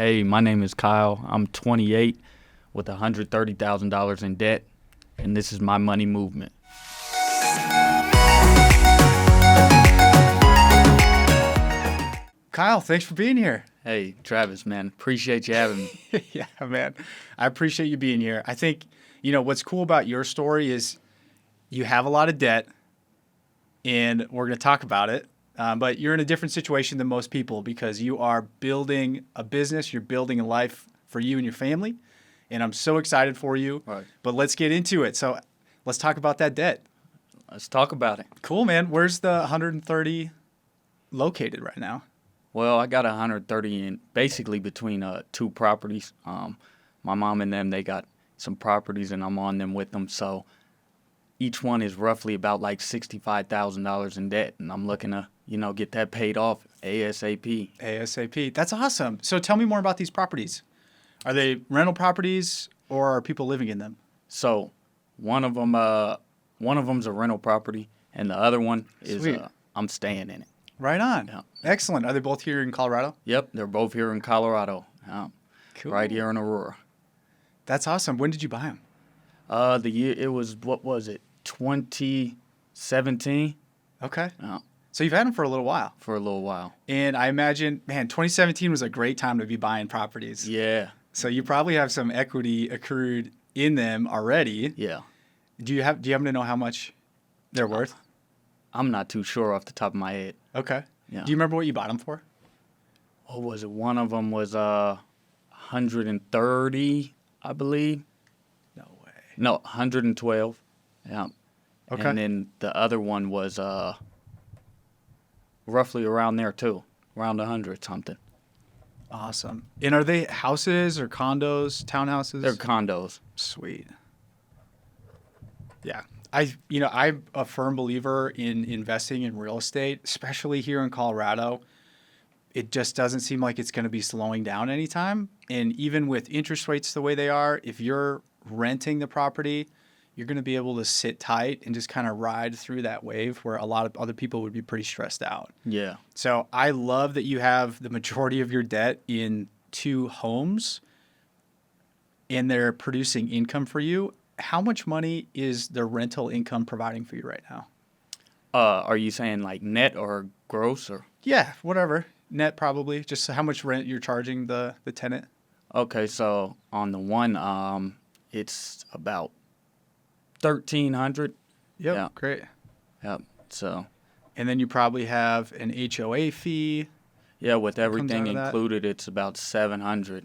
Hey, my name is Kyle. I'm 28 with $130,000 in debt, and this is my money movement. Kyle, thanks for being here. Hey, Travis, man, appreciate you having me. Yeah, man. I appreciate you being here. I think, what's cool about your story is you have a lot of debt, and we're going to talk about it. But you're in a different situation than most people because you are building a business, you're building a life for you and your family. And I'm so excited for you. Right. But let's get into it. So let's talk about that debt. Let's talk about it. Cool, man. Where's the 130 located right now? Well, I got 130 in basically between two properties. My mom and them, they got some properties, and I'm on them with them. So each one is roughly about like $65,000 in debt, and I'm looking to, get that paid off ASAP. ASAP. That's awesome. So tell me more about these properties. Are they rental properties or are people living in them? So one of them's a rental property, and the other one is Sweet. I'm staying in it. Right on. Yeah. Excellent. Are they both here in Colorado? Yep, they're both here in Colorado. Cool. Right here in Aurora. That's awesome. When did you buy them? The year it was, what was it? 2017. Okay. Yeah, So you've had them for a little while. for a little while. And I imagine, man, 2017 was a great time to be buying properties. Yeah, So you probably have some equity accrued in them already. yeah. Do you happen to know how much they're worth? I'm not too sure off the top of my head. Okay. Yeah. Do you remember what you bought them for? What was it? One of them was 130, I believe. No way. No, 112. Yeah. Okay. And then the other one was roughly around there too, around 100 something. Awesome. And are they houses or condos, townhouses? They're condos. Sweet. Yeah. I'm a firm believer in investing in real estate, especially here in Colorado. It just doesn't seem like it's going to be slowing down anytime. And even with interest rates the way they are, if you're renting the property, you're going to be able to sit tight and just kind of ride through that wave where a lot of other people would be pretty stressed out. Yeah. So I love that you have the majority of your debt in two homes and they're producing income for you. How much money is the rental income providing for you right now? Are you saying like net or gross or? Yeah, whatever. Net probably. Just how much rent you're charging the tenant? Okay, so on the one, it's about 1,300. Yep, Yeah. great. Yep. So And then you probably have an HOA fee. yeah, with everything out of that? included, it's about 700.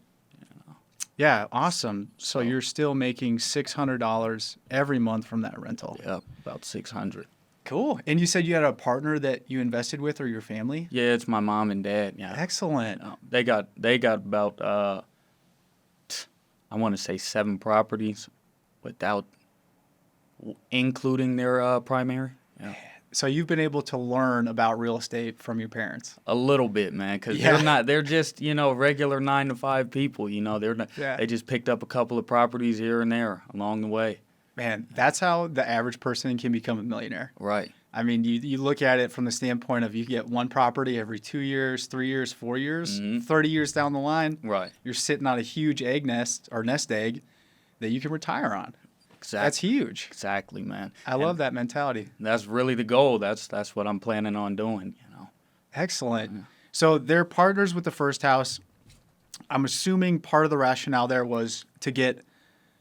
Yeah, awesome. So So- you're still making $600 every month from that rental. Yep, about 600. Cool. And you said you had a partner that you invested with or your family? Yeah, it's my mom and dad. Yeah. Excellent. They got about I want to say 7 properties without including their primary. Yeah. So you've been able to learn about real estate from your parents. A little bit, man, because Yeah. they're just, regular 9 to 5 people, they're not, Yeah. they just picked up a couple of properties here and there along the way. Man, that's how the average person can become a millionaire. Right. I mean, you look at it from the standpoint of you get one property every 2 years, 3 years, 4 years, Mhm. 30 years down the line, Right. you're sitting on a huge egg nest or nest egg that you can retire on. Exactly. That's huge. Exactly, man. I love that mentality. That's really the goal. That's what I'm planning on doing, Excellent. So they're partners with the first house. I'm assuming part of the rationale there was to get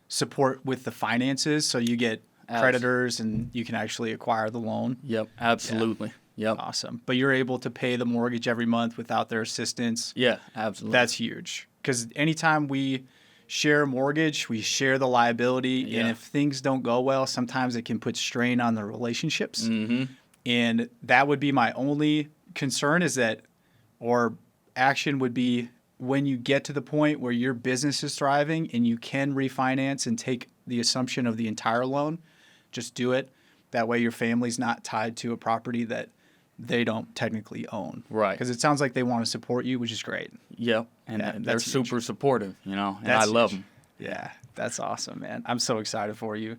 support with the finances, so you get creditors and you can actually acquire the loan. Yep, absolutely. Yep. Awesome. But you're able to pay the mortgage every month without their assistance. Yeah, absolutely. That's huge. Because anytime we share a mortgage, we share the liability. Yeah. And if things don't go well, sometimes it can put strain on the relationships. Mm-hmm. And that would be my only concern is that, or action would be when you get to the point where your business is thriving and you can refinance and take the assumption of the entire loan, just do it. That way your family's not tied to a property that they don't technically own. Right. Because it sounds like they want to support you, which is great. Yep. And Yeah, they're that's huge. super supportive, and That's I love huge. them. Yeah, that's awesome, man. I'm so excited for you.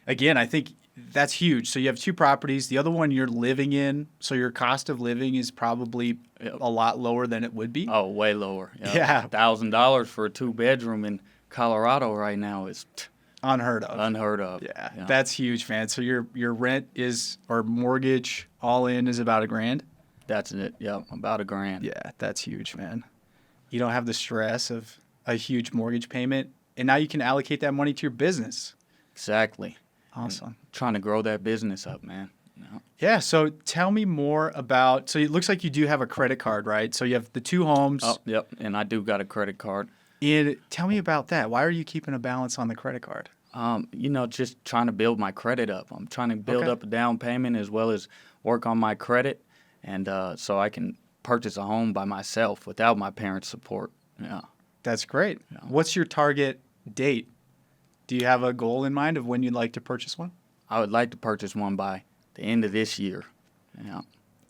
Again, I think That's huge. So you have two properties. The other one you're living in, so your cost of living is probably Yep. a lot lower than it would be. Oh, way lower. Yeah. $1,000 for a 2-bedroom in Colorado right now is Unheard of. unheard of. Yeah, that's huge, man. So your rent is or mortgage all in is about $1,000. That's it. Yep, about $1,000. Yeah, that's huge, man. You don't have the stress of a huge mortgage payment, and now you can allocate that money to your business. Exactly. Awesome. Trying to grow that business up, man. Yeah. So tell me more about. So it looks like you do have a credit card, right? So you have the two homes. Oh, yep. And I do got a credit card. And tell me about that. Why are you keeping a balance on the credit card? Just trying to build my credit up. I'm trying to build Okay. up a down payment as well as work on my credit, and so I can purchase a home by myself without my parents' support. Yeah. That's great. Yeah. What's your target date? Do you have a goal in mind of when you'd like to purchase one? I would like to purchase one by the end of this year. Yeah.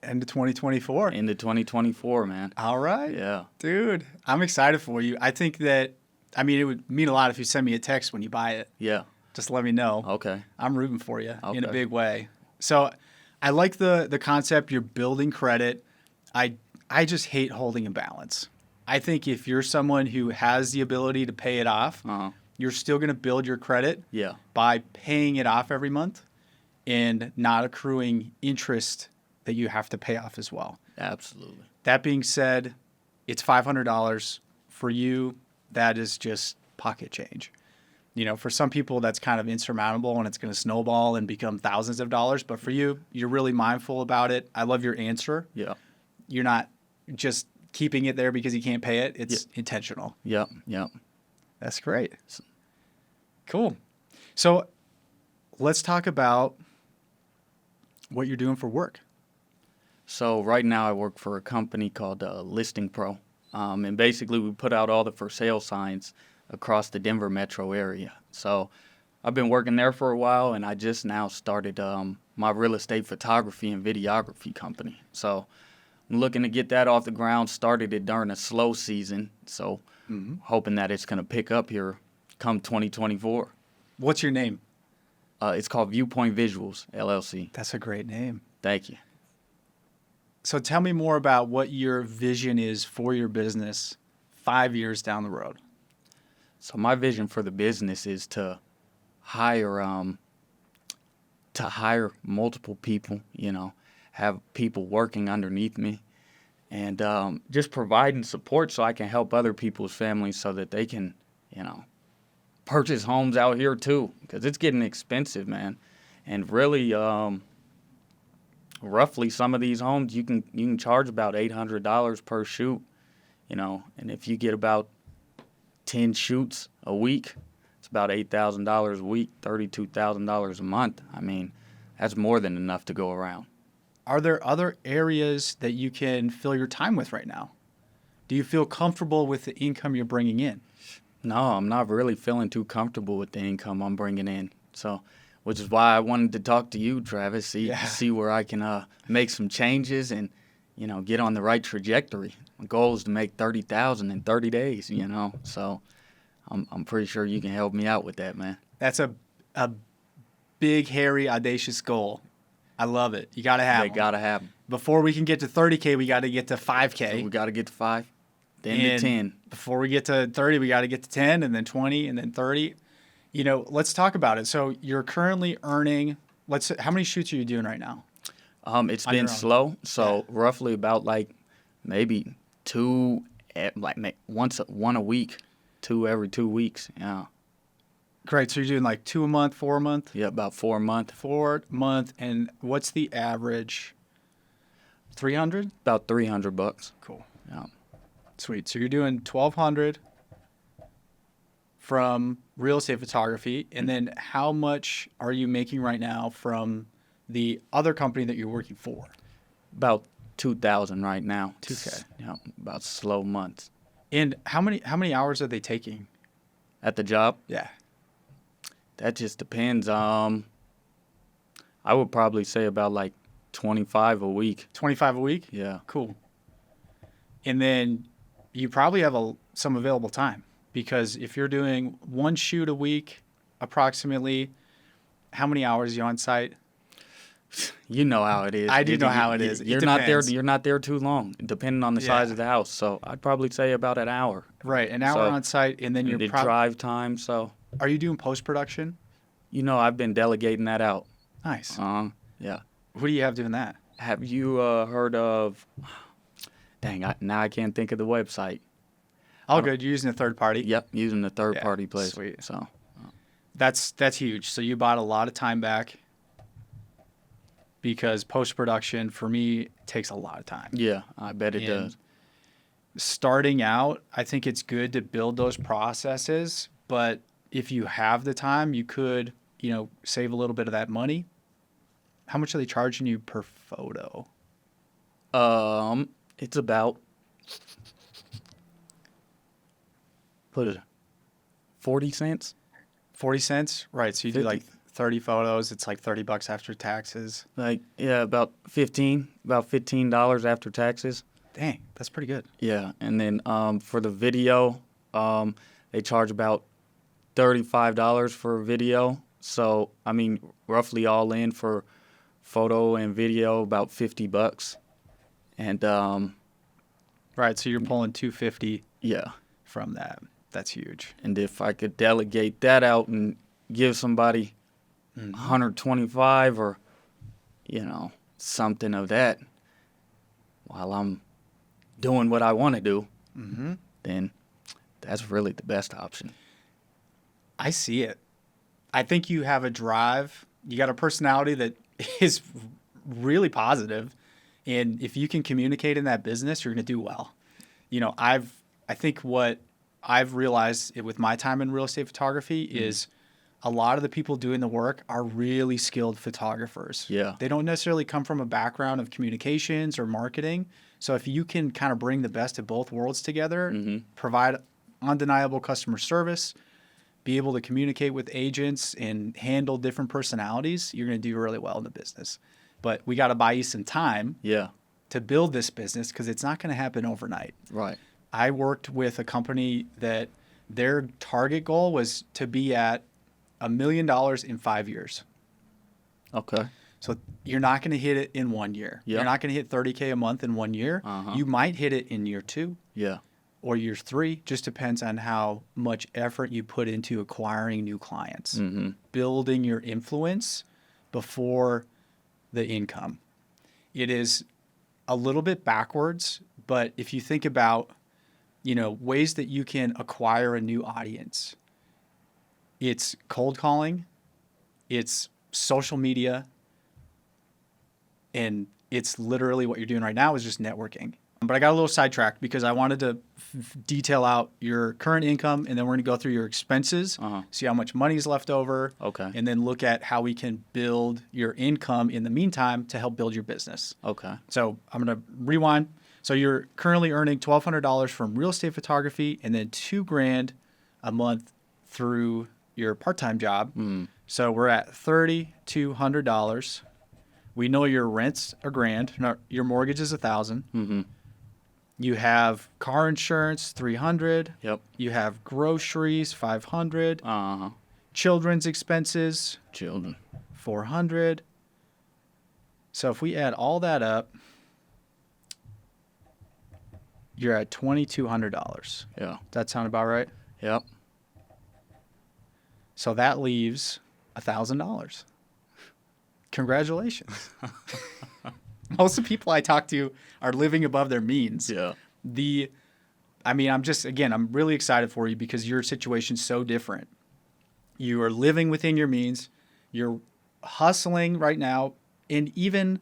End of 2024. End of 2024, man. All right. Yeah. Dude, I'm excited for you. I think that, it would mean a lot if you send me a text when you buy it. Yeah. Just let me know. Okay. I'm rooting for you in a Okay. big way. So I like the concept. You're building credit. I just hate holding a balance. I think if you're someone who has the ability to pay it off, Uh-huh. you're still going to build your credit Yeah. by paying it off every month and not accruing interest that you have to pay off as well. Absolutely. That being said, it's $500 for you. That is just pocket change. For some people, that's kind of insurmountable and it's going to snowball and become thousands of dollars. But for you, you're really mindful about it. I love your answer. Yeah. You're not just keeping it there because you can't pay it. It's intentional. Yep. Yep. That's great. Cool. So let's talk about what you're doing for work. So right now I work for a company called Listing Pro, and basically we put out all the for sale signs across the Denver metro area. So I've been working there for a while, and I just now started my real estate photography and videography company. So I'm looking to get that off the ground. Started it during a slow season, so hoping that it's going to pick up here come 2024. What's your name? It's called Viewpoint Visuals, LLC. That's a great name. Thank you. So tell me more about what your vision is for your business 5 years down the road. So my vision for the business is to hire multiple people, have people working underneath me, and just providing support so I can help other people's families so that they can, purchase homes out here too, because it's getting expensive, man. And really, roughly some of these homes you can charge about $800 per shoot, and if you get about 10 shoots a week, it's about $8,000 a week, $32,000 a month. That's more than enough to go around. Are there other areas that you can fill your time with right now? Do you feel comfortable with the income you're bringing in? No, I'm not really feeling too comfortable with the income I'm bringing in. So, which is why I wanted to talk to you, Travis, see where I can make some changes and, get on the right trajectory. My goal is to make $30,000 in 30 days, So, I'm pretty sure you can help me out with that, man. That's a big, hairy, audacious goal. I love it. You got to have They them. gotta have them. Before we can get to 30K, we got to get to 5K. We gotta get to 5, then And to 10. Before we get to 30, we got to get to 10 and then 20 and then 30. Let's talk about it. So you're currently earning, how many shoots are you doing right now? It's On your been own. slow, so roughly about maybe two, one a week, 2 every 2 weeks. Yeah, Great. So you're doing 2 a month, 4 a month? yeah, about 4 a month, 4 a month. And what's the average? 300? about $300. Cool. Yeah, Sweet. So you're doing 1,200 from real estate photography. And then how much are you making right now from the other company that you're working for? about 2,000 right now. 2K. Yeah, about slow months And how many hours are they taking? at the job. Yeah. That just depends. I would probably say about 25 a week. 25 a week? Yeah, Cool. And then you probably have some available time because if you're doing one shoot a week, approximately, How many hours are you on site? You know how it is. I do know how it is. It You're not there. depends. You're not there too long, depending on the size Yeah. of the house. So I'd probably say about an hour. Right, an hour So- on site, and then And the you're drive time. So Are you doing post-production? I've been delegating that out. Nice. Yeah. Who do you have doing that? Have you heard of? Dang, now I can't think of the website. All good. You're using a third party. Yep, using the third Yeah, party place. sweet. So That's huge. So you bought a lot of time back because post-production for me takes a lot of time. yeah, I bet it And does. Starting out, I think it's good to build those processes, but if you have the time, you could, save a little bit of that money. How much are they charging you per photo? It's about put it 40 cents. 40 cents? Right. So you do 50. like 30 photos. It's like $30 after taxes. Like about $15 after taxes. Dang, that's pretty good. Yeah, and then for the video, they charge about $35 for a video. So I mean, roughly all in for photo and video, about $50. And Right. So you're pulling 250 yeah, from that. That's huge. and if I could delegate that out and give somebody 125 or something of that while I'm doing what I want to do, then that's really the best option. I see it. I think you have a drive. You got a personality that is really positive, and if you can communicate in that business, you're going to do well. I think what I've realized with my time in real estate photography is a lot of the people doing the work are really skilled photographers. Yeah. They don't necessarily come from a background of communications or marketing. So if you can kind of bring the best of both worlds together, provide undeniable customer service, be able to communicate with agents and handle different personalities, you're going to do really well in the business. But we got to buy you some time Yeah, to build this business because it's not going to happen overnight. right. I worked with a company that their target goal was to be at $1 million in 5 years. Okay. So you're not going to hit it in 1 year. Yeah. You're not going to hit 30K a month in 1 year. You might hit it in year 2 Yeah. or year 3. Just depends on how much effort you put into acquiring new clients, building your influence before the income. It is a little bit backwards, but if you think about ways that you can acquire a new audience, it's cold calling, it's social media, and it's literally what you're doing right now is just networking. But I got a little sidetracked because I wanted to detail out your current income, and then we're going to go through your expenses, see how much money is left over, Okay. and then look at how we can build your income in the meantime to help build your business. Okay. So I'm going to rewind. So you're currently earning $1,200 from real estate photography and then $2,000 a month through your part-time job. So we're at $3,200. We know your rent's $1,000. No, your mortgage is $1,000. You have car insurance, $300. Yep. You have groceries, $500. Children's expenses, Children. $400. So if we add all that up, you're at $2,200. Yeah. Does that sound about right? Yep. So that leaves $1,000. Congratulations. Most of the people I talk to are living above their means. Yeah. I'm really excited for you because your situation's so different. You are living within your means. You're hustling right now. And even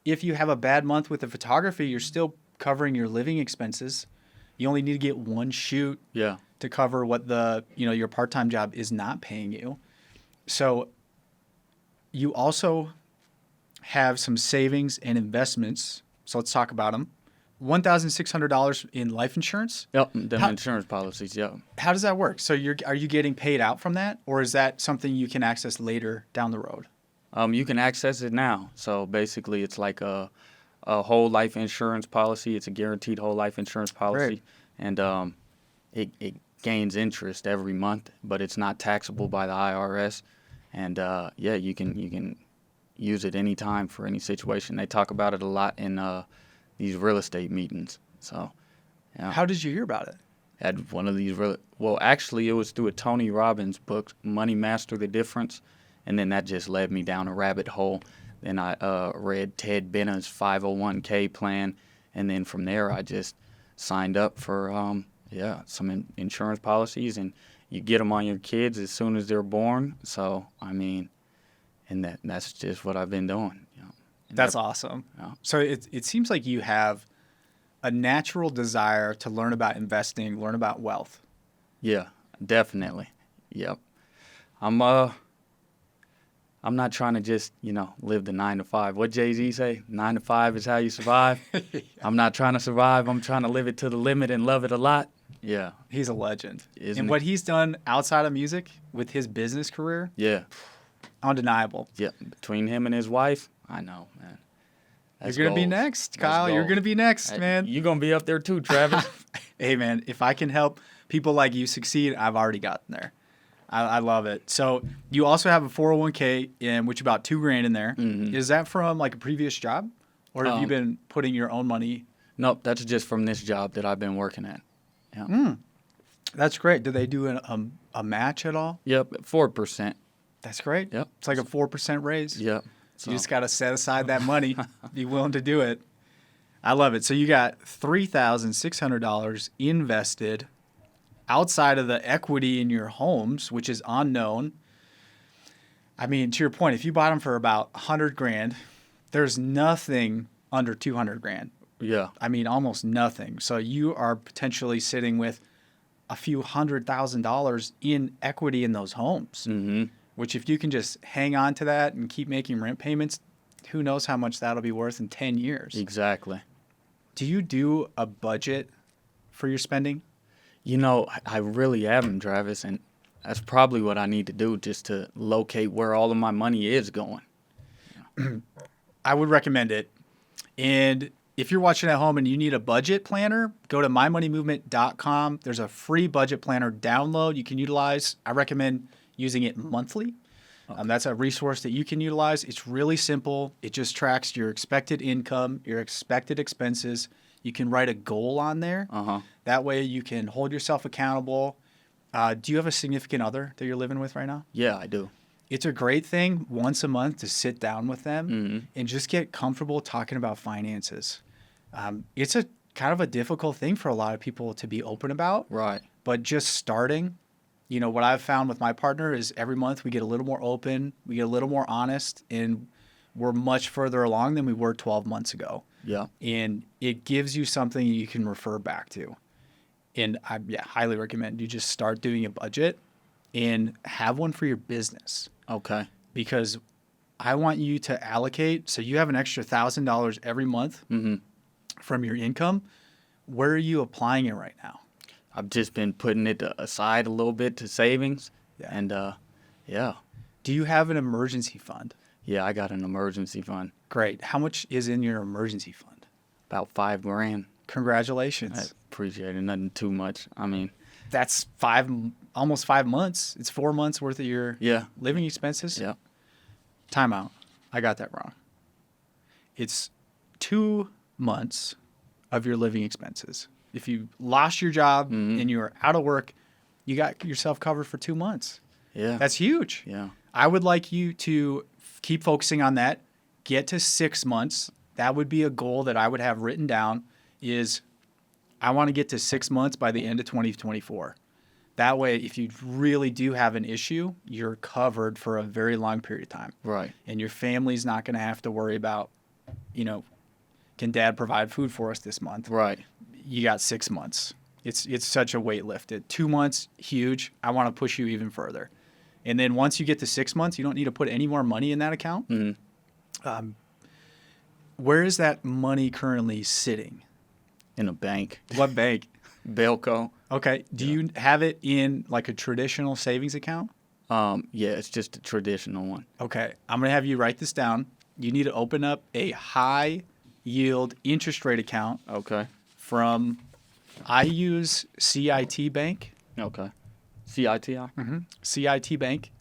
if you have a bad month with the photography, you're still covering your living expenses. You only need to get one shoot Yeah. to cover what your part-time job is not paying you. So you also have some savings and investments. So let's talk about them. $1,600 in life insurance. Yep. Them insurance policies. Yep. How does that work? So are you getting paid out from that, or is that something you can access later down the road? You can access it now. So basically, it's like a whole life insurance policy. It's a guaranteed whole life insurance policy, and it gains interest every month, but it's not taxable by the IRS. and yeah, you can use it anytime for any situation. They talk about it a lot in these real estate meetings. So yeah, How did you hear about it? had one of these well, actually, it was through a Tony Robbins book, Money Master the Difference, and then that just led me down a rabbit hole. Then I read Ted Benna's 501k plan, and then from there I just signed up for yeah, some insurance policies, and you get them on your kids as soon as they're born. So I mean, and that's just what I've been doing. You know. And That's that- awesome. yeah. So it seems like you have a natural desire to learn about investing, learn about wealth. Yeah, definitely. Yep. I'm not trying to just, live the 9 to 5. What Jay-Z say? 9 to 5 is how you survive. I'm not trying to survive. I'm trying to live it to the limit and love it a lot. Yeah. He's a legend. Isn't And it? what he's done outside of music with his business career, Yeah. undeniable. Yeah. Between him and his wife, I know, man. That's You're going to be goals. next, That's Kyle. You're goals. going to be next, Hey, man. You're going to be up there too, Travis. Hey, man, if I can help people like you succeed, I've already gotten there. I love it. So you also have a 401k in which about $2,000 in there. Mhm. Is that from like a previous job, or have you Um, been putting your own money? Nope, that's just from this job that I've been working at. Yeah. That's great. Do they do a match at all? Yep, 4%. That's great. Yep. It's like a 4% raise. Yep. You just got to set aside that money, be willing to do it. I love it. So you got $3,600 invested outside of the equity in your homes, which is unknown. I mean, to your point, if you bought them for about $100,000, there's nothing under $200,000. Yeah. I mean, almost nothing. So you are potentially sitting with a few $100,000 in equity in those homes, Mm-hmm. which if you can just hang on to that and keep making rent payments, who knows how much that'll be worth in 10 years. Exactly. Do you do a budget for your spending? I really haven't, Travis, and that's probably what I need to do just to locate where all of my money is going. I would recommend it. And if you're watching at home and you need a budget planner, go to mymoneymovement.com. There's a free budget planner download you can utilize. I recommend using it monthly. That's a resource that you can utilize. It's really simple. It just tracks your expected income, your expected expenses. You can write a goal on there. Uh-huh. That way you can hold yourself accountable. Do you have a significant other that you're living with right now? Yeah, I do. It's a great thing once a month to sit down with them Mhm. and just get comfortable talking about finances. It's a kind of a difficult thing for a lot of people to be open about, Right. but just starting, what I've found with my partner is every month we get a little more open, we get a little more honest, and we're much further along than we were 12 months ago. Yeah. And it gives you something you can refer back to. And I highly recommend you just start doing a budget and have one for your business, Okay. because I want you to allocate. So you have an extra $1,000 every month Mm-hmm. from your income. Where are you applying it right now? I've just been putting it aside a little bit to savings. Yeah. And, yeah. Do you have an emergency fund? Yeah, I got an emergency fund. Great. How much is in your emergency fund? About $5,000. Congratulations. I appreciate it. Nothing too much. I mean, That's almost 5 months. It's 4 months worth of your yeah. living expenses. Yeah. Time out. I got that wrong. It's 2 months of your living expenses. If you lost your job Mhm. and you're out of work, you got yourself covered for 2 months. Yeah. That's huge. yeah. I would like you to keep focusing on that. Get to 6 months. That would be a goal that I would have written down is I want to get to 6 months by the end of 2024. That way, if you really do have an issue, you're covered for a very long period of time. Right. And your family's not going to have to worry about, can dad provide food for us this month? Right. You got 6 months. It's such a weight lifted. 2 months, huge. I want to push you even further. And then once you get to 6 months, you don't need to put any more money in that account. Mm-hmm. Where is that money currently sitting? In a bank. What bank? Belco. Okay. Do you have it in like a traditional savings account? Yeah, it's just a traditional one. Okay. I'm going to have you write this down. You need to open up a high yield interest rate account Okay. from, I use CIT Bank. Okay. CITI? CIT Bank.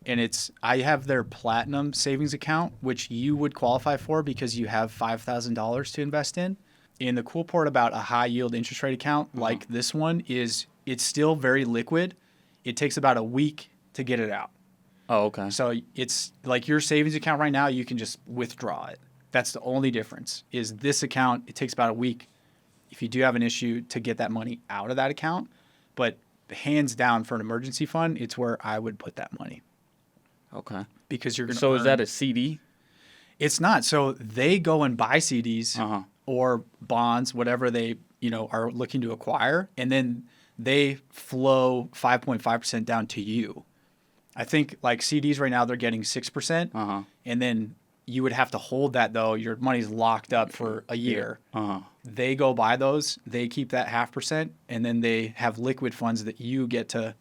and I have their platinum savings account, which you would qualify for because you have $5,000 to invest in. And the cool part about a high yield interest rate account like this one is it's still very liquid. It takes about a week to get it out. Oh, okay. So it's like your savings account right now, you can just withdraw it. That's the only difference. Is this account, it takes about a week if you do have an issue to get that money out of that account. But hands down for an emergency fund, it's where I would put that money. Okay. Because you're going to So is that a CD? It's not. So they go and buy CDs or bonds, whatever they, are looking to acquire, and then they flow 5.5% down to you. I think like CDs right now, they're getting 6%. And then you would have to hold that though. Your money's locked up for a year. They go buy those, they keep that 0.5%, and then they have liquid funds that you get to,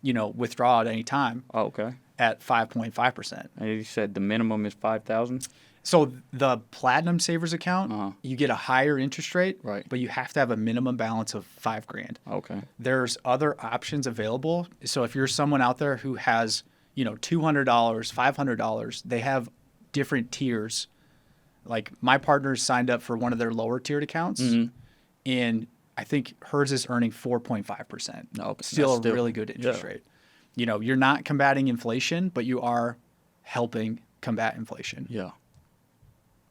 withdraw at any time. Oh, okay. At 5.5%. And you said the minimum is 5,000. So the Platinum Savers account, you get a higher interest rate, Right. but you have to have a minimum balance of $5,000. Okay. There's other options available. So if you're someone out there who has, $200, $500, they have different tiers. Like my partners signed up for one of their lower tiered accounts, and I think hers is earning 4.5%. Okay. Still a really good interest rate. You're not combating inflation, but you are helping combat inflation. Yeah.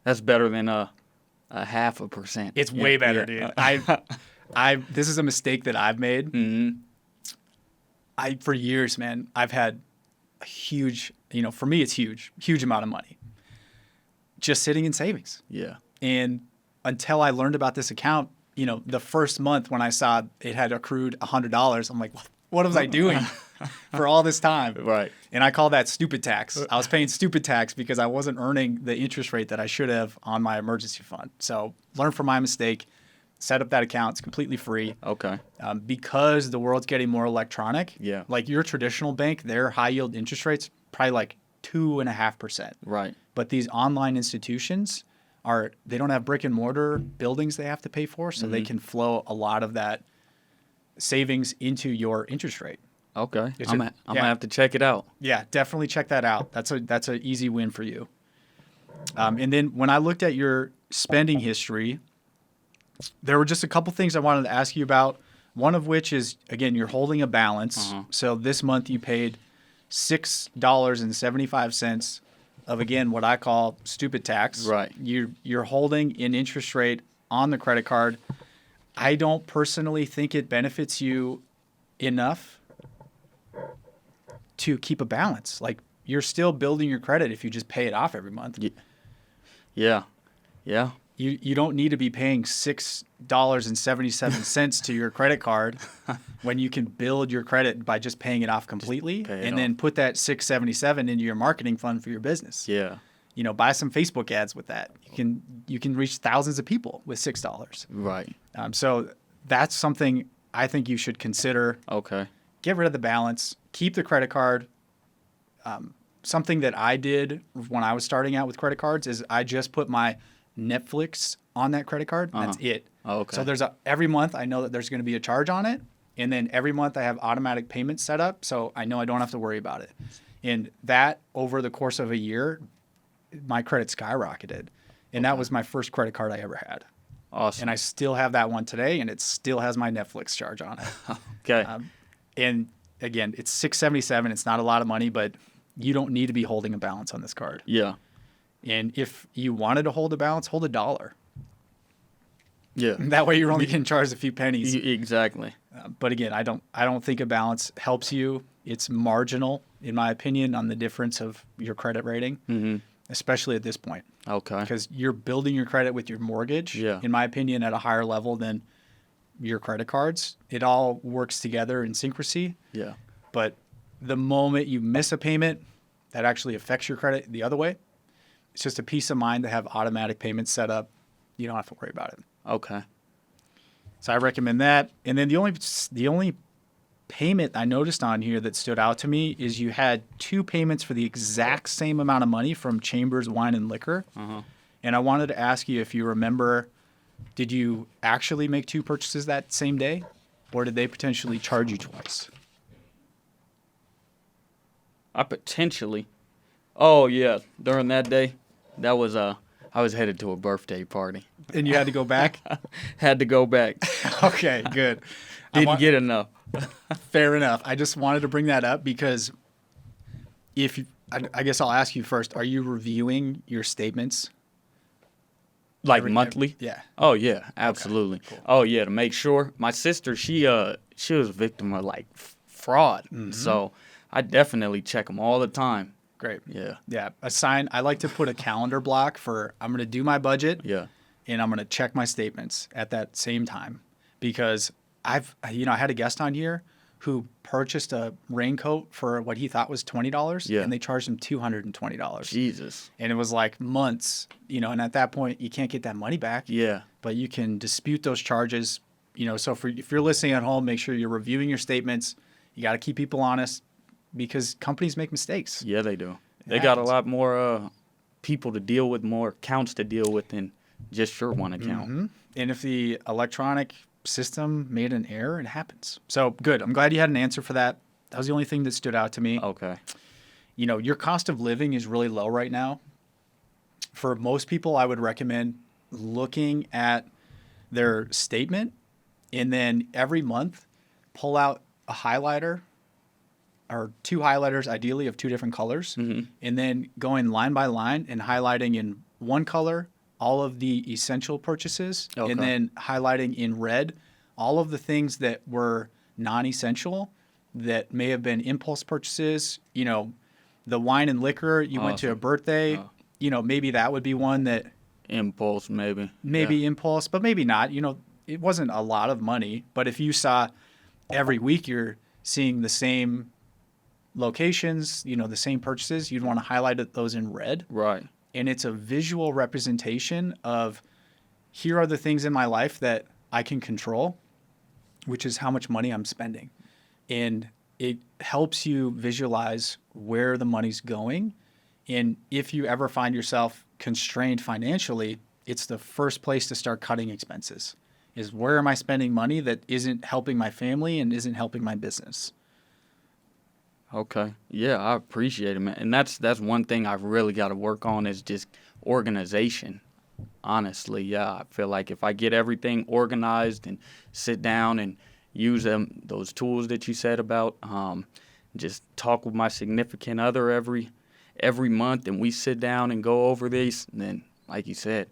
That's better than a 0.5%. It's way better, dude. This is a mistake that I've made. For years, man, I've had a huge, for me, it's huge amount of money just sitting in savings. Yeah. And until I learned about this account, the first month when I saw it had accrued $100, I'm like, what was I doing for all this time? Right. And I call that stupid tax. I was paying stupid tax because I wasn't earning the interest rate that I should have on my emergency fund. So learn from my mistake, set up that account. It's completely free. Okay. Because the world's getting more electronic. Yeah. Like your traditional bank, their high yield interest rates probably like 2.5%. Right. But these online institutions they don't have brick and mortar buildings they have to pay for, so they can flow a lot of that savings into your interest rate. Okay. I'm gonna have to check it out. Yeah, definitely check that out. That's an easy win for you. And then when I looked at your spending history, there were just a couple things I wanted to ask you about. One of which is, again, you're holding a balance. So this month you paid $6.75 of, again, what I call stupid tax. Right. You're holding an interest rate on the credit card. I don't personally think it benefits you enough to keep a balance. Like, you're still building your credit if you just pay it off every month. Yeah. You don't need to be paying $6.77 to your credit card when you can build your credit by just paying it off completely then put that $6.77 into your marketing fund for your business. Yeah. Buy some Facebook ads with that. You can reach thousands of people with $6. Right. So that's something I think you should consider. Okay. Get rid of the balance. Keep the credit card. Something that I did when I was starting out with credit cards is I just put my Netflix on that credit card. And that's it. Oh, okay. So every month I know that there's going to be a charge on it. And then every month I have automatic payments set up. So I know I don't have to worry about it. And that over the course of a year, my credit skyrocketed. And that was my first credit card I ever had. Awesome. And I still have that one today, and it still has my Netflix charge on it. Okay. And again, it's $6.77. It's not a lot of money, but you don't need to be holding a balance on this card. Yeah. And if you wanted to hold a balance, hold $1. Yeah. That way you're only getting charged a few pennies. Exactly. But again, I don't think a balance helps you. It's marginal, in my opinion, on the difference of your credit rating, especially at this point. Okay. Because you're building your credit with your mortgage, in my opinion, at a higher level than your credit cards. It all works together in synchrony. Yeah. But the moment you miss a payment, that actually affects your credit the other way. It's just a peace of mind to have automatic payments set up. You don't have to worry about it. Okay. So I recommend that. And then the only payment I noticed on here that stood out to me is you had 2 payments for the exact same amount of money from Chambers Wine and Liquor. And I wanted to ask you if you remember, did you actually make 2 purchases that same day, or did they potentially charge you twice? I potentially. Oh yeah, during that day, that was I was headed to a birthday party. And you had to go back? Had to go back. Okay, good. Didn't get enough. Fair enough. I just wanted to bring that up because if you, I guess I'll ask you first, are you reviewing your statements? Like monthly? Yeah. Oh yeah, absolutely. Okay, cool. Oh yeah, to make sure. My sister, she was a victim of like fraud, so I definitely check them all the time. Great. Yeah, Yeah. I like to put a calendar block for I'm going to do my budget yeah, and I'm going to check my statements at that same time because I had a guest on here who purchased a raincoat for what he thought was $20 Yeah. and they charged him $220. Jesus. And it was like months, and at that point you can't get that money back. Yeah, But you can dispute those charges. So if you're listening at home, make sure you're reviewing your statements. You got to keep people honest because companies make mistakes. yeah, they do. They It got a happens. lot more people to deal with, more accounts to deal with than just your one account. Mm-hmm. And if the electronic system made an error, it happens. So good. I'm glad you had an answer for that. That was the only thing that stood out to me. Okay. Your cost of living is really low right now. For most people, I would recommend looking at their statement and then every month pull out a highlighter or two highlighters, ideally of two different colors, and then going line by line and highlighting in one color all of the essential purchases, Okay. and then highlighting in red all of the things that were non-essential that may have been impulse purchases. The wine and liquor, you went to a Awesome. birthday, maybe that would be one that Impulse, maybe. maybe impulse, but maybe not. It wasn't a lot of money, but if you saw every week you're seeing the same locations, the same purchases, you'd want to highlight those in red. Right. And it's a visual representation of here are the things in my life that I can control, which is how much money I'm spending. And it helps you visualize where the money's going. And if you ever find yourself constrained financially, it's the first place to start cutting expenses is where am I spending money that isn't helping my family and isn't helping my business? Okay. Yeah, I appreciate it, man. And that's one thing I've really got to work on is just organization. Honestly, yeah, I feel like if I get everything organized and sit down and use those tools that you said about, just talk with my significant other every month, and we sit down and go over these, and then, like you said,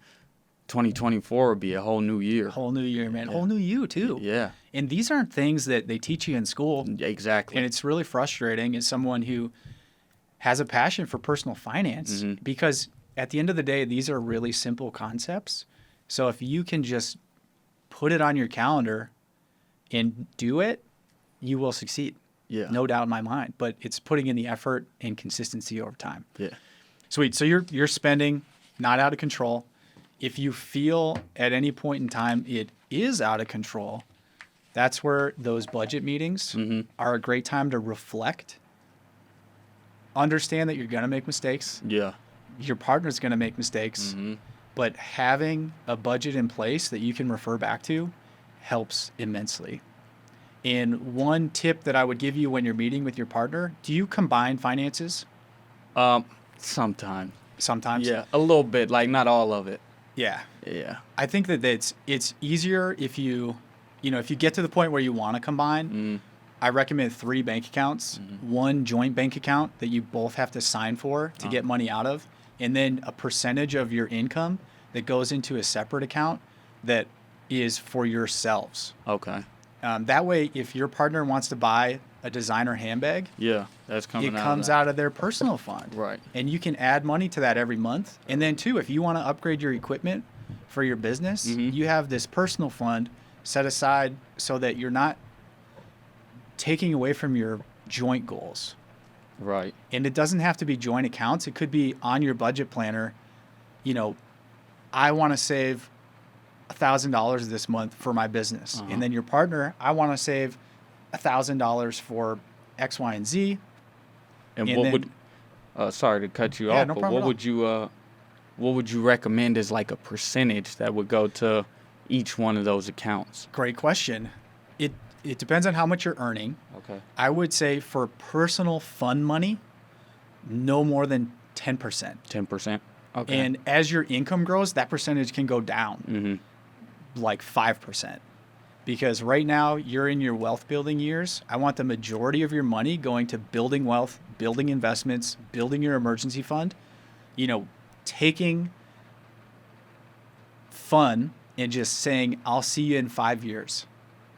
2024 will be a whole new year. Whole new year, man. Yeah. Whole new you too. Yeah, And these aren't things that they teach you in school. exactly. And it's really frustrating as someone who has a passion for personal finance because at the end of the day, these are really simple concepts. So if you can just put it on your calendar and do it, you will succeed. Yeah. No doubt in my mind. But it's putting in the effort and consistency over time. Yeah. Sweet. So you're spending not out of control. If you feel at any point in time it is out of control, that's where those budget meetings are a great time to reflect. Understand that you're going to make mistakes. Yeah. Your partner's going to make mistakes. But having a budget in place that you can refer back to helps immensely. And one tip that I would give you when you're meeting with your partner, do you combine finances Sometimes. sometimes? Yeah, a little bit, like not all of it. Yeah. Yeah. I think that it's easier if you get to the point where you want to combine. I recommend 3 bank accounts, one joint bank account that you both have to sign for to get money out of, and then a percentage of your income that goes into a separate account that is for yourselves. Okay. That way, if your partner wants to buy a designer handbag, Yeah, that's coming it out. comes out of their personal fund. Right. And you can add money to that every month. And then, too, if you want to upgrade your equipment for your business, you have this personal fund set aside so that you're not taking away from your joint goals. Right. And it doesn't have to be joint accounts. It could be on your budget planner. I want to save $1,000 this month for my business. And then your partner, I want to save $1,000 for X, Y, and Z. And And what then- would sorry to cut you Yeah, off, no but problem at what would you recommend as like a percentage that would go to each one of those accounts? Great question. It depends on how much you're earning. Okay. I would say for personal fun money, no more than 10%. 10%. Okay. And as your income grows, that percentage can go down like 5%. Because right now you're in your wealth building years. I want the majority of your money going to building wealth, building investments, building your emergency fund, taking fun and just saying, I'll see you in 5 years.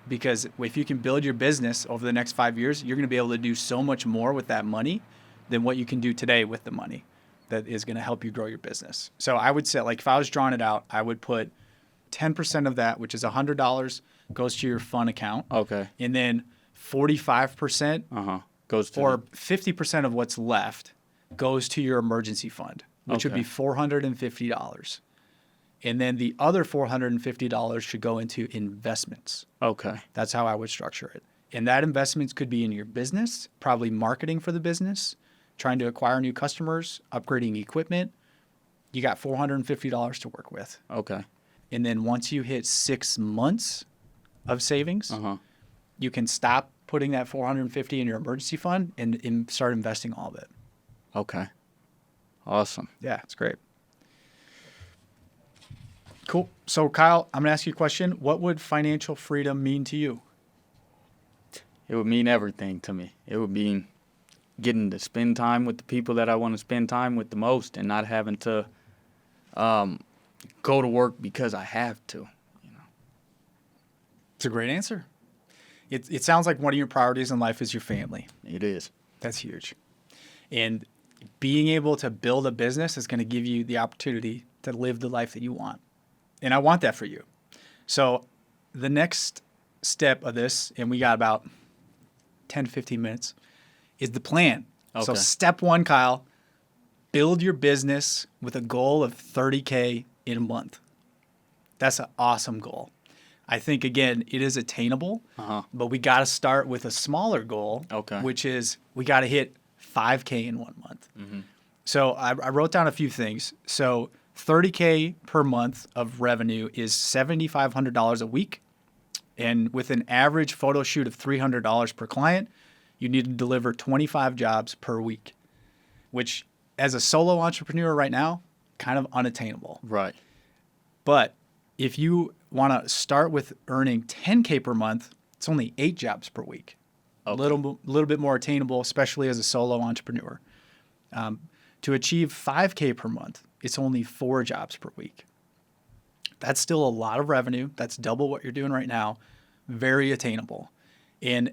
Because if you can build your business over the next 5 years, you're going to be able to do so much more with that money than what you can do today with the money that is going to help you grow your business. So I would say, like, if I was drawing it out, I would put 10% of that, which is $100, goes to your fund account. Okay. And then 45% goes to or 50% of what's left goes to your emergency fund, which would be $450. And then the other $450 should go into investments. Okay. That's how I would structure it. And that investments could be in your business, probably marketing for the business, trying to acquire new customers, upgrading equipment. You got $450 to work with. Okay. And then once you hit 6 months of savings, you can stop putting that $450 in your emergency fund and start investing all of it. Okay. Awesome. Yeah, it's great. Cool. So, Kyle, I'm going to ask you a question. What would financial freedom mean to you? It would mean everything to me. It would mean getting to spend time with the people that I want to spend time with the most and not having to go to work because I have to. It's a great answer. It sounds like one of your priorities in life is your family. It is. That's huge. And being able to build a business is going to give you the opportunity to live the life that you want. And I want that for you. So the next step of this, and we got about 10 to 15 minutes, is the plan. Okay. So step one, Kyle, build your business with a goal of $30K in a month. That's an awesome goal. I think, again, it is attainable, but we got to start with a smaller goal, which is we got to hit 5K in 1 month. So I wrote down a few things. So 30K per month of revenue is $7,500 a week. And with an average photo shoot of $300 per client, you need to deliver 25 jobs per week, which as a solo entrepreneur right now, kind of unattainable. Right. But if you want to start with earning 10K per month, it's only 8 jobs per week. A little bit more attainable, especially as a solo entrepreneur. To achieve 5K per month, it's only 4 jobs per week. That's still a lot of revenue. That's double what you're doing right now. Very attainable. And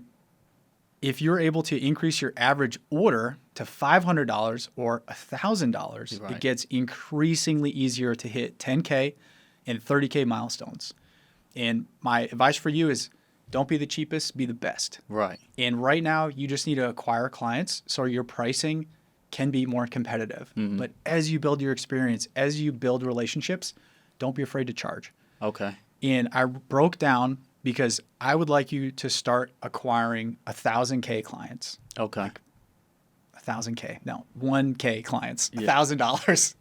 if you're able to increase your average order to $500 or $1,000, it gets increasingly easier to hit 10K and 30K milestones. And my advice for you is don't be the cheapest, be the best. Right. And right now, you just need to acquire clients so your pricing can be more competitive. But as you build your experience, as you build relationships, don't be afraid to charge. Okay. And I broke down because I would like you to start acquiring 1,000K clients. Okay. Like 1,000K. No, 1K clients, $1,000.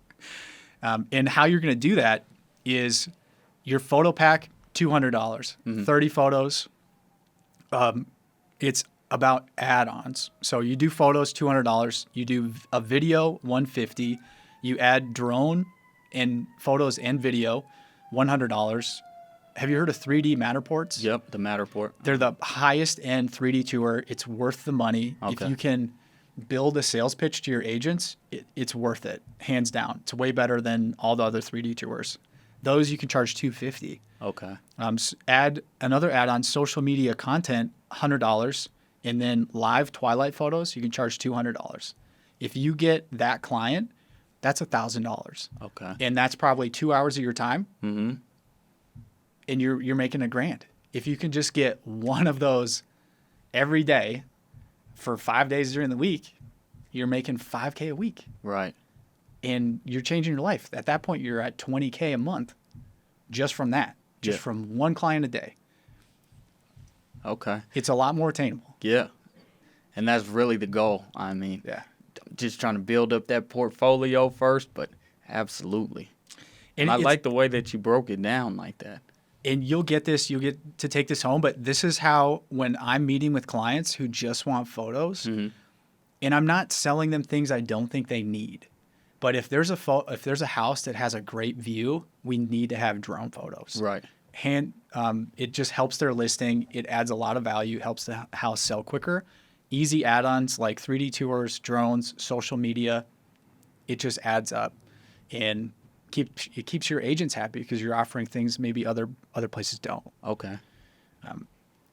And how you're going to do that is your photo pack, $200, 30 photos. It's about add-ons. So you do photos, $200. You do a video, $150. You add drone and photos and video, $100. Have you heard of 3D Matterports? Yep, the Matterport. They're the highest end 3D tour. It's worth the money. Okay. If you can build a sales pitch to your agents, it's worth it, hands down. It's way better than all the other 3D tours. Those you can charge $250. Okay. Add another add-on, social media content, $100, and then live twilight photos, you can charge $200. If you get that client, that's $1,000. Okay. And that's probably 2 hours of your time. And you're making $1,000. If you can just get one of those every day for 5 days during the week, you're making $5K a week. Right. And you're changing your life. At that point, you're at $20K a month just from that, just from one client a day. Okay. It's a lot more attainable. Yeah. And that's really the goal. I mean, Yeah. just trying to build up that portfolio first, but absolutely. And I like the way that you broke it down like that. And you'll get to take this home, but this is how, when I'm meeting with clients who just want photos, And I'm not selling them things I don't think they need. But if there's a house that has a great view, we need to have drone photos. Right. It just helps their listing. It adds a lot of value, helps the house sell quicker. Easy add-ons like 3D tours, drones, social media. It just adds up, and it keeps your agents happy because you're offering things maybe other places don't. Okay.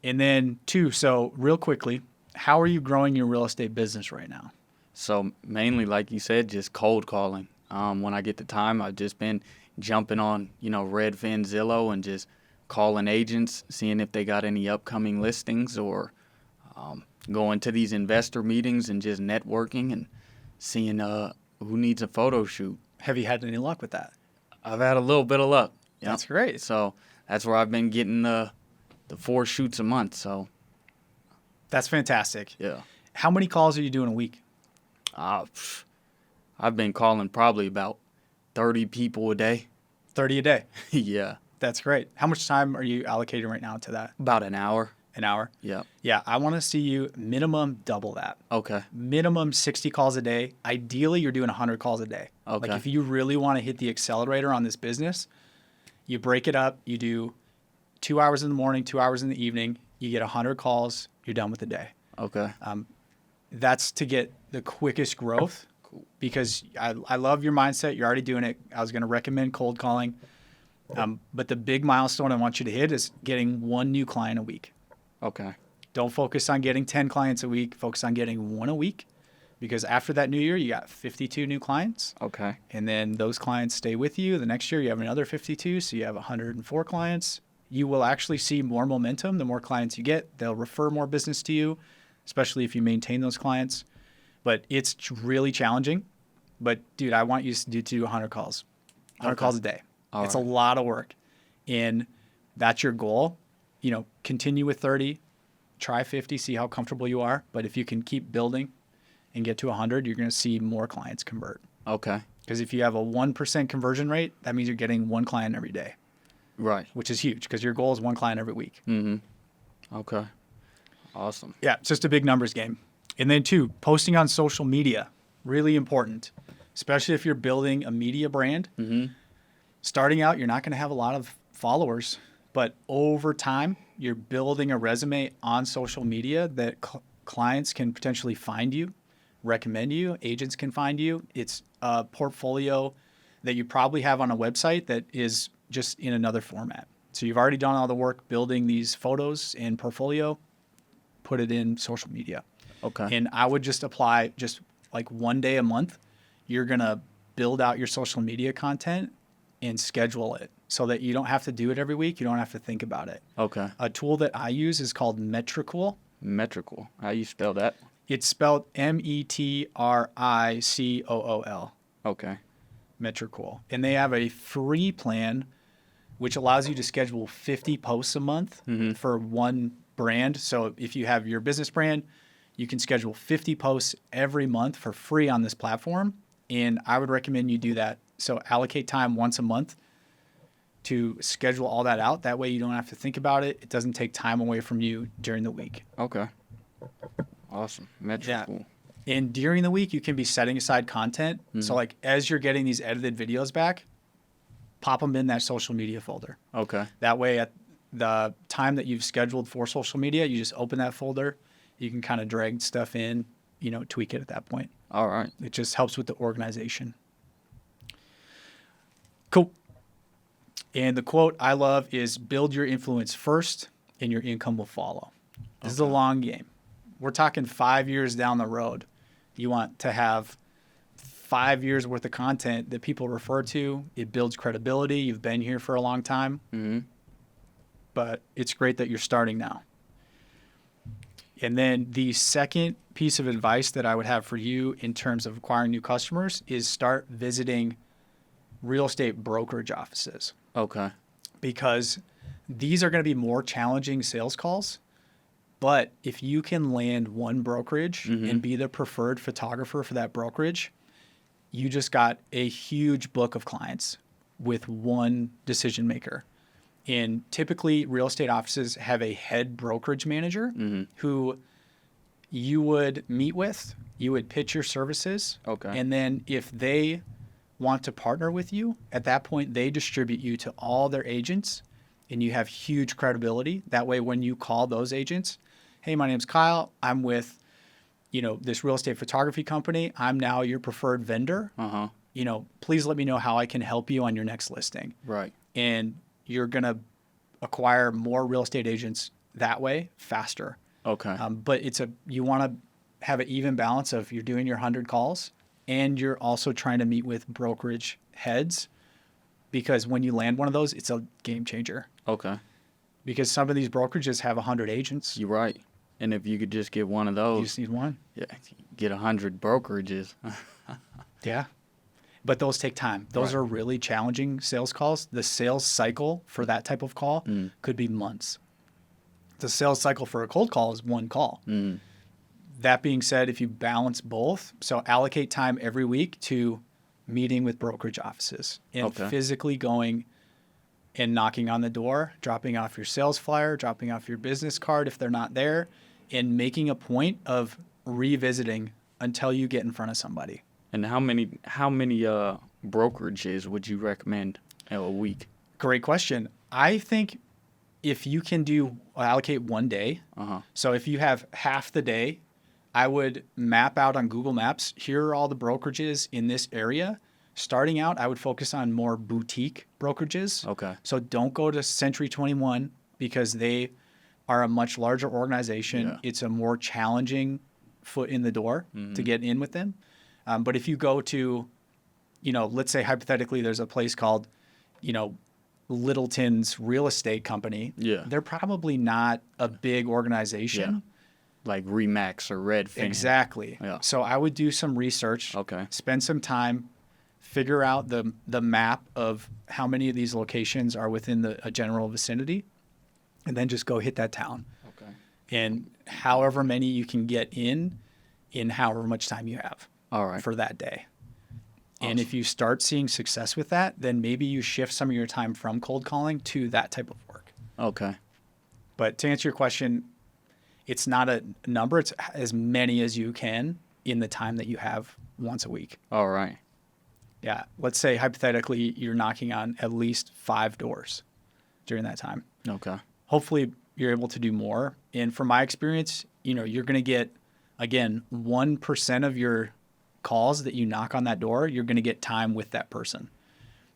And then two, so real quickly, how are you growing your real estate business right now? So mainly, like you said, just cold calling. When I get the time, I've just been jumping on, Redfin, Zillow, and just calling agents, seeing if they got any upcoming listings, or going to these investor meetings and just networking and seeing who needs a photo shoot. Have you had any luck with that? I've had a little bit of luck. Yep. That's great. So that's where I've been getting the 4 shoots a month. So that's fantastic. yeah. How many calls are you doing a week? I've been calling probably about 30 people a day. 30 a day. Yeah. That's great. How much time are you allocating right now to that? About an hour. An hour? Yeah. Yeah, I want to see you minimum double that. Okay. Minimum 60 calls a day. Ideally, you're doing 100 calls a day. Okay. Like if you really want to hit the accelerator on this business, you break it up. You do 2 hours in the morning, 2 hours in the evening. You get 100 calls. You're done with the day. Okay. That's to get the quickest growth. Cool. Because I love your mindset. You're already doing it. I was going to recommend cold calling. But the big milestone I want you to hit is getting 1 new client a week. Okay. Don't focus on getting 10 clients a week. Focus on getting 1 a week, because after that new year, you got 52 new clients. Okay. And then those clients stay with you. The next year, you have another 52. So you have 104 clients. You will actually see more momentum. The more clients you get, they'll refer more business to you, especially if you maintain those clients. But it's really challenging. But dude, I want you to do 100 calls, 100 Okay. calls a day. All it's right. a lot of work. And that's your goal. Continue with 30, try 50, see how comfortable you are. But if you can keep building and get to 100, you're going to see more clients convert. Okay. Because if you have a 1% conversion rate, that means you're getting 1 client every day, Right. which is huge because your goal is 1 client every week. Mm-hmm. Okay. Awesome. Yeah, it's just a big numbers game. And then 2, posting on social media, really important, especially if you're building a media brand. Mm-hmm. Starting out, you're not going to have a lot of followers, but over time, you're building a resume on social media that clients can potentially find you, recommend you, agents can find you. It's a portfolio that you probably have on a website that is just in another format. So you've already done all the work building these photos in portfolio, put it in social media. Okay. And I would just apply just like 1 day a month. You're going to build out your social media content and schedule it so that you don't have to do it every week. You don't have to think about it. Okay. A tool that I use is called Metricool. Metricool. How you spell that? It's spelled Metricool. Okay. Metricool. And they have a free plan which allows you to schedule 50 posts a month for one brand. So if you have your business brand, you can schedule 50 posts every month for free on this platform. And I would recommend you do that. So allocate time once a month to schedule all that out. That way you don't have to think about it. It doesn't take time away from you during the week. Okay. Awesome. Metricool. And during the week, you can be setting aside content. So like as you're getting these edited videos back, pop them in that social media folder. Okay. That way at the time that you've scheduled for social media, you just open that folder. You can kind of drag stuff in, tweak it at that point. All right. It just helps with the organization. Cool. And the quote I love is build your influence first and your income will follow. This is a long game. We're talking 5 years down the road. You want to have 5 years worth of content that people refer to. It builds credibility. You've been here for a long time. Mm-hmm. But it's great that you're starting now. And then the second piece of advice that I would have for you in terms of acquiring new customers is start visiting real estate brokerage offices, Okay. because these are going to be more challenging sales calls. But if you can land one brokerage and be the preferred photographer for that brokerage, you just got a huge book of clients with one decision maker. And typically real estate offices have a head brokerage manager who, you would meet with, you would pitch your services. Okay. And then if they want to partner with you, at that point, they distribute you to all their agents and you have huge credibility. That way, when you call those agents, hey, my name's Kyle. I'm with, this real estate photography company. I'm now your preferred vendor. Uh-huh. Please let me know how I can help you on your next listing. Right. And you're going to acquire more real estate agents that way faster. Okay. But you want to have an even balance of you're doing your 100 calls and you're also trying to meet with brokerage heads, because when you land one of those, it's a game changer. Okay. Because some of these brokerages have 100 agents. You're right. And if you could just get one of those, You just need one. yeah, get 100 brokerages. Yeah. But those take time. Those Right. are really challenging sales calls. The sales cycle for that type of call could be months. The sales cycle for a cold call is one call. That being said, if you balance both, so allocate time every week to meeting with brokerage offices and Okay. physically going and knocking on the door, dropping off your sales flyer, dropping off your business card if they're not there, and making a point of revisiting until you get in front of somebody. And how many brokerages would you recommend a week? Great question. I think if you can allocate one day, Uh-huh. so if you have half the day, I would map out on Google Maps, here are all the brokerages in this area. Starting out, I would focus on more boutique brokerages. Okay. So don't go to Century 21 because they are a much larger organization. Yeah. It's a more challenging foot in the door to get in with them. But if you go to, let's say hypothetically there's a place called, Littleton's Real Estate Company. Yeah. They're probably not a big organization. Yeah. Like Remax or Redfin. Exactly. Yeah. So I would do some research. Okay. Spend some time, figure out the map of how many of these locations are within a general vicinity, and then just go hit that town. Okay. And however many you can get in however much time you have All right. for that day. And Awesome. if you start seeing success with that, then maybe you shift some of your time from cold calling to that type of work. Okay. But to answer your question, it's not a number. It's as many as you can in the time that you have once a week. All right. Yeah. Let's say hypothetically you're knocking on at least 5 doors during that time. Okay. Hopefully you're able to do more. And from my experience, you're going to get, again, 1% of your calls that you knock on that door, you're going to get time with that person.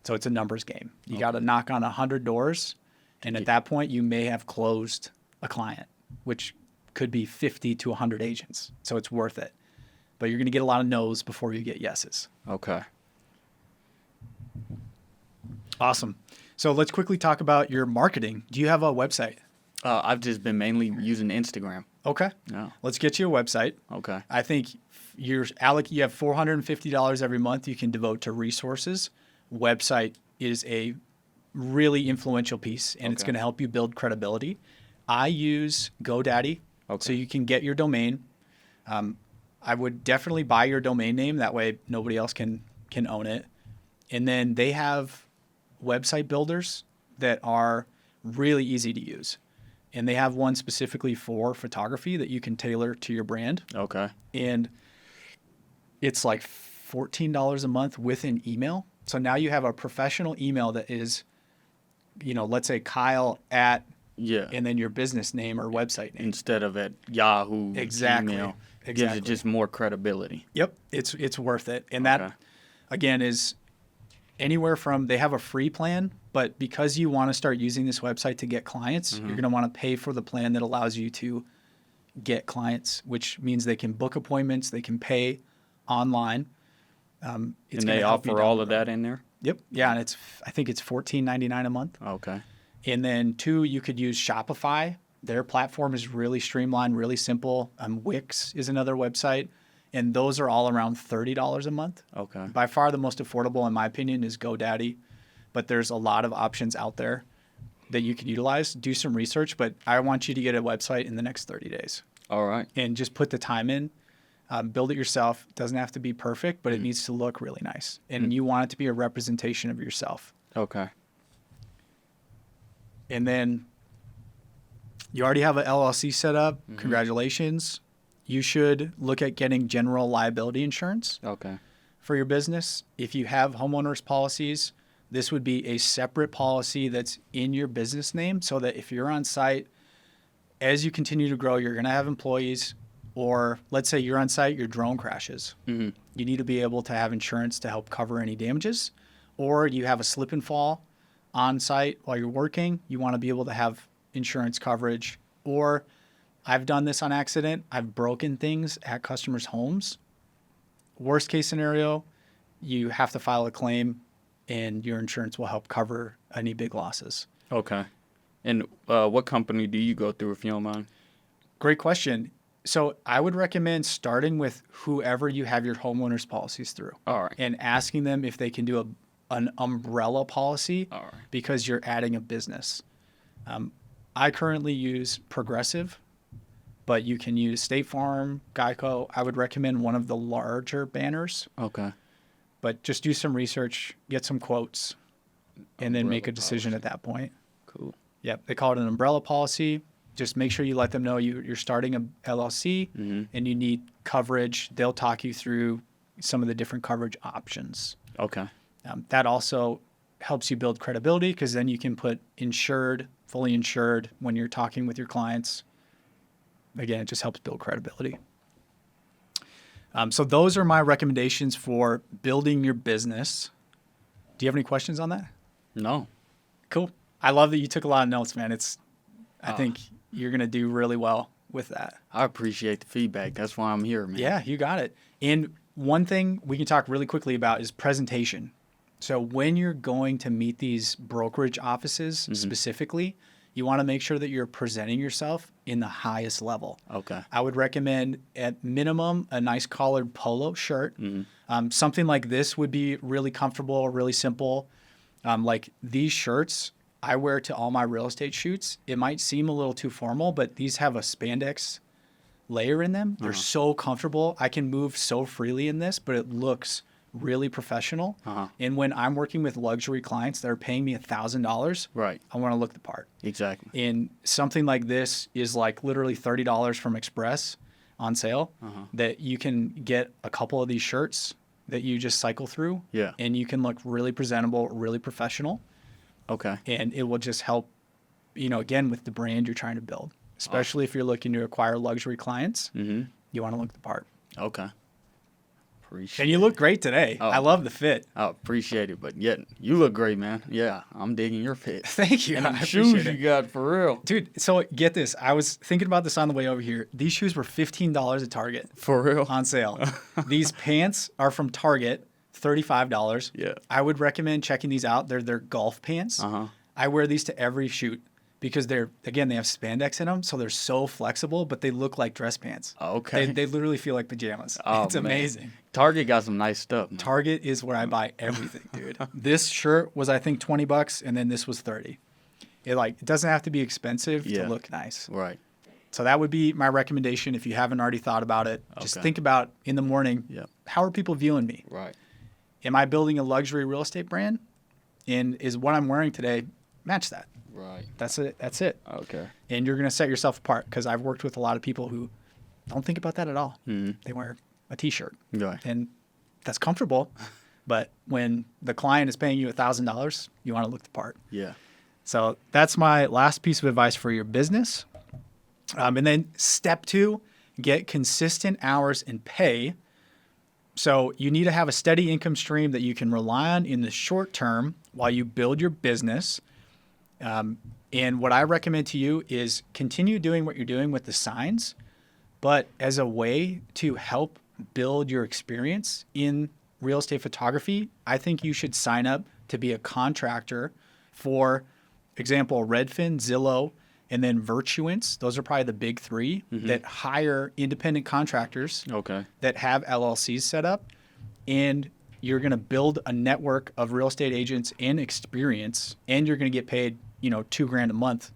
So it's a numbers game. You got to knock on 100 doors. And at that point, you may have closed a client, which could be 50 to 100 agents. So it's worth it. But you're going to get a lot of no's before you get yeses. Okay. Awesome. So let's quickly talk about your marketing. Do you have a website? I've just been mainly using Instagram. Okay. Yeah. Let's get you a website. Okay. I think you have $450 every month you can devote to resources. Website is a really influential piece, and it's Okay. going to help you build credibility. I use GoDaddy, Okay. so you can get your domain. I would definitely buy your domain name. That way nobody else can own it. And then they have website builders that are really easy to use. And they have one specifically for photography that you can tailor to your brand. Okay. And it's like $14 a month with an email. So now you have a professional email that is, let's say Kyle at, Yeah. and then your business name or website name. Instead of at Yahoo, Exactly. Gmail, gives Exactly. it just more credibility. Yep. It's worth it. And Okay. that, again, is anywhere from, they have a free plan, but because you want to start using this website to get clients, you're going to want to pay for the plan that allows you to get clients, which means they can book appointments, they can pay online. It's And gonna they help you offer down all the of road. that in there? Yep. Yeah. And I think it's $14.99 a month. Okay. And then 2, you could use Shopify. Their platform is really streamlined, really simple. Wix is another website. And those are all around $30 a month. Okay. By far the most affordable, in my opinion, is GoDaddy. But there's a lot of options out there that you can utilize. Do some research, but I want you to get a website in the next 30 days. All right. And just put the time in. Build it yourself. It doesn't have to be perfect, but it needs to look really nice. And you want it to be a representation of yourself. Okay. And then you already have an LLC set up. Congratulations. you should look at getting general liability insurance Okay. for your business. If you have homeowners policies, this would be a separate policy that's in your business name so that if you're on site, as you continue to grow, you're going to have employees, or let's say you're on site, your drone crashes. Mm-hmm. You need to be able to have insurance to help cover any damages, or you have a slip and fall on site while you're working. You want to be able to have insurance coverage. Or I've done this on accident. I've broken things at customers' homes. Worst case scenario, you have to file a claim and your insurance will help cover any big losses. Okay. And what company do you go through, if you don't mind? Great question. So I would recommend starting with whoever you have your homeowners policies through. All right. And asking them if they can do an umbrella policy All right. because you're adding a business. I currently use Progressive, but you can use State Farm, Geico. I would recommend one of the larger banners, Okay. but just do some research, get some quotes, and then make a decision at that point. Cool. Yep, they call it an umbrella policy. Just make sure you let them know you're starting a LLC and you need coverage. They'll talk you through some of the different coverage options. Okay. That also helps you build credibility because then you can put insured, fully insured when you're talking with your clients. Again, it just helps build credibility. So those are my recommendations for building your business. Do you have any questions on that? No. Cool. I love that you took a lot of notes, man. I think you're going to do really well with that. I appreciate the feedback. That's why I'm here, man. Yeah, you got it. And one thing we can talk really quickly about is presentation. So when you're going to meet these brokerage offices specifically, you want to make sure that you're presenting yourself in the highest level. Okay. I would recommend at minimum a nice collared polo shirt. Something like this would be really comfortable, really simple. Like these shirts I wear to all my real estate shoots. It might seem a little too formal, but these have a spandex layer in them. They're so comfortable. I can move so freely in this, but it looks really professional. And when I'm working with luxury clients that are paying me $1,000, Right. I want to look the part. Exactly. And something like this is like literally $30 from Express on sale that you can get a couple of these shirts that you just cycle through. Yeah. And you can look really presentable, really professional. Okay. And it will just help, again, with the brand you're trying to build, especially if you're looking to acquire luxury clients. You want to look the part. Okay. Appreciate And you look great today. Oh. I love the fit. I appreciate it, but yet you look great, man. Yeah, I'm digging your fit. Thank you. And I them appreciate shoes it. you got for real. Dude, so get this. I was thinking about this on the way over here. These shoes were $15 at Target For real? on sale. These pants are from Target, $35. Yeah. I would recommend checking these out. They're golf pants. I wear these to every shoot because they have spandex in them, so they're so flexible, but they look like dress pants. Okay. They literally feel like pajamas. Oh, It's man. amazing. Target got some nice stuff. Man. Target is where I buy everything, dude. This shirt was, I think, $20, and then this was $30. It doesn't have to be expensive Yeah. to look nice. Right. So that would be my recommendation if you haven't already thought about it. Just Okay. think about in the morning, Yep. how are people viewing me? Right. Am I building a luxury real estate brand? And is what I'm wearing today match that? Right. That's it. Okay. And you're going to set yourself apart because I've worked with a lot of people who don't think about that at all. They wear a T-shirt. Right. And that's comfortable. But when the client is paying you $1,000, you want to look the part. Yeah. So that's my last piece of advice for your business. And then step 2, get consistent hours and pay. So you need to have a steady income stream that you can rely on in the short term while you build your business. And what I recommend to you is continue doing what you're doing with the signs, but as a way to help build your experience in real estate photography, I think you should sign up to be a contractor for example, Redfin, Zillow, and then Virtuance. Those are probably the big 3 that hire independent contractors Okay. that have LLCs set up. And you're going to build a network of real estate agents and experience, and you're going to get paid, $2,000 a month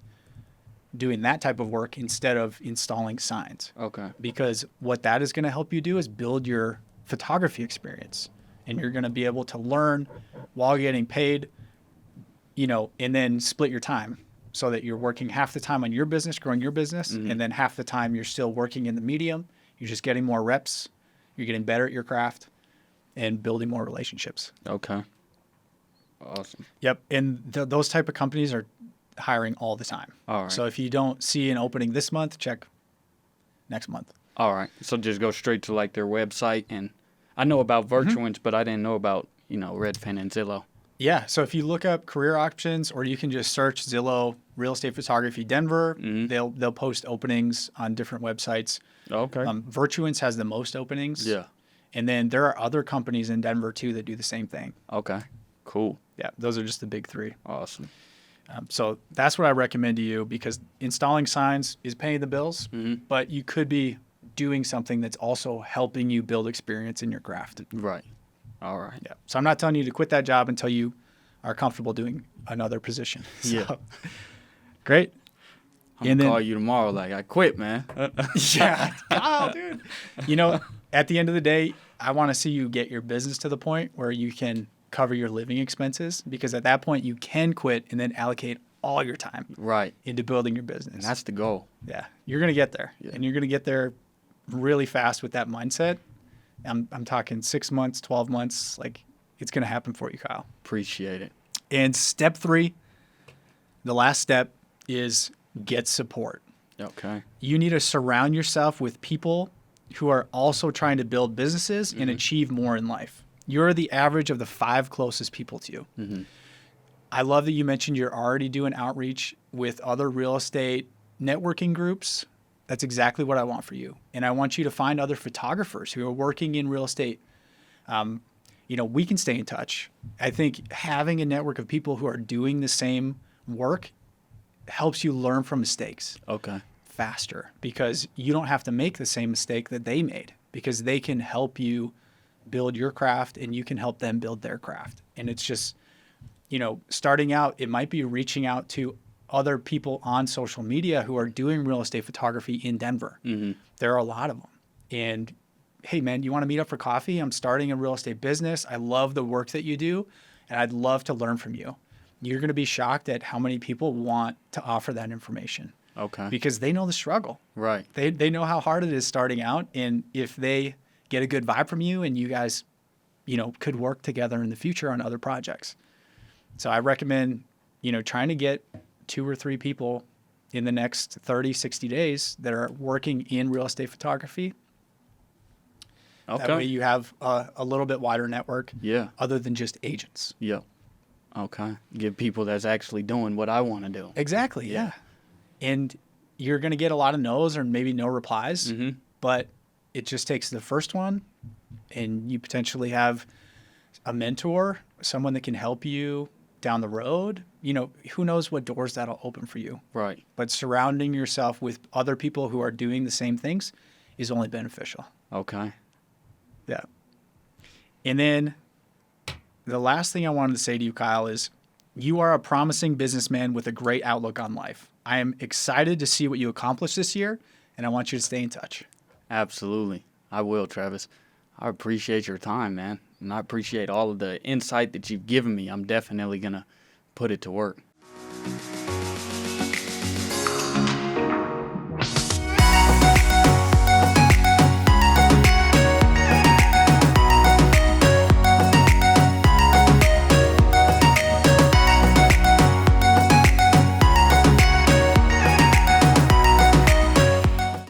doing that type of work instead of installing signs. Okay. Because what that is going to help you do is build your photography experience, and you're going to be able to learn while getting paid, and then split your time so that you're working half the time on your business, growing your business, and then half the time you're still working in the medium. You're just getting more reps. You're getting better at your craft and building more relationships. Okay. Awesome. Yep. And those type of companies are hiring all the time. All right. So if you don't see an opening this month, check next month. All right. So just go straight to like their website, and I know about Virtuance, but I didn't know about, Redfin and Zillow. Yeah. So if you look up career options, or you can just search Zillow real estate photography Denver, they'll post openings on different websites. Okay. Virtuance has the most openings. Yeah. And then there are other companies in Denver too that do the same thing. Okay. Cool. Yeah. Those are just the big three. Awesome. So that's what I recommend to you, because installing signs is paying the bills, but you could be doing something that's also helping you build experience in your craft. Right. All right. Yeah. So I'm not telling you to quit that job until you are comfortable doing another position. So, Yeah. Great. I'm going to call you tomorrow like, I quit, man. Yeah. Oh, dude. At the end of the day, I want to see you get your business to the point where you can cover your living expenses, because at that point you can quit and then allocate all your time Right. into building your business. And that's the goal. Yeah. You're going to get there. Yeah. And you're going to get there really fast with that mindset. I'm talking 6 months, 12 months. Like, it's going to happen for you, Kyle. Appreciate it. And step 3, the last step, is get support. Okay. You need to surround yourself with people who are also trying to build businesses and achieve more in life. You're the average of the 5 closest people to you. I love that you mentioned you're already doing outreach with other real estate networking groups. That's exactly what I want for you. And I want you to find other photographers who are working in real estate. We can stay in touch. I think having a network of people who are doing the same work helps you learn from mistakes Okay. faster, because you don't have to make the same mistake that they made, because they can help you build your craft and you can help them build their craft. And it's just, starting out, it might be reaching out to other people on social media who are doing real estate photography in Denver. There are a lot of them. And hey, man, you want to meet up for coffee? I'm starting a real estate business. I love the work that you do, and I'd love to learn from you. You're going to be shocked at how many people want to offer that information. Okay. Because they know the struggle. Right. They know how hard it is starting out. And if they get a good vibe from you and you guys, could work together in the future on other projects. So I recommend, trying to get 2 or 3 people in the next 30, 60 days that are working in real estate photography. Okay. That way you have a little bit wider network. Yeah. Other than just agents. Yep. Okay. Get people that's actually doing what I want to do. Exactly. Yeah. And you're going to get a lot of no's or maybe no replies, but it just takes the first one, and you potentially have a mentor, someone that can help you down the road. Who knows what doors that'll open for you. Right. But surrounding yourself with other people who are doing the same things is only beneficial. Okay. Yeah. And then the last thing I wanted to say to you, Kyle, is you are a promising businessman with a great outlook on life. I am excited to see what you accomplish this year, and I want you to stay in touch. Absolutely. I will, Travis. I appreciate your time, man. And I appreciate all of the insight that you've given me. I'm definitely going to put it to work.